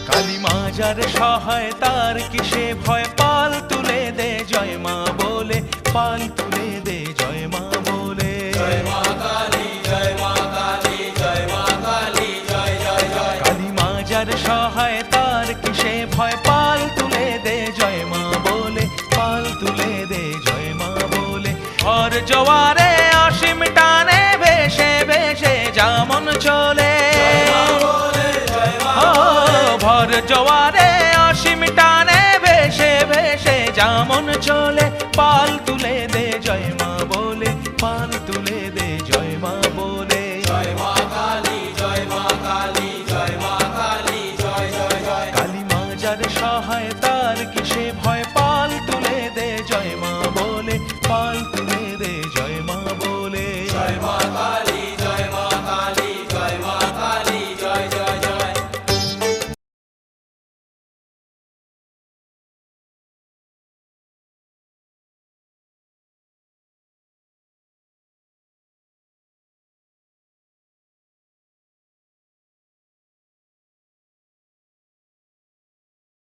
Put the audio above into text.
কালী মা যার সহায় তার কিসে ভয়, পাল তুলে দে জয় মা বলে, পাল তুলে দে জয় মা বলে। জয় মা কালী, জয় মা কালী, জয় মা কালী, জয় জয় জয়। কালী মা যার সহায় তার কিসে ভয়, পাল তুলে দে জয় মা বলে, পাল তুলে দে জয় মা বলে। ভর জোয়ারে অসীম টানে ভেসে ভেসে যেমন চলে, জয় মা বলে, জয় মা ও বলে। ভর জোয়ারে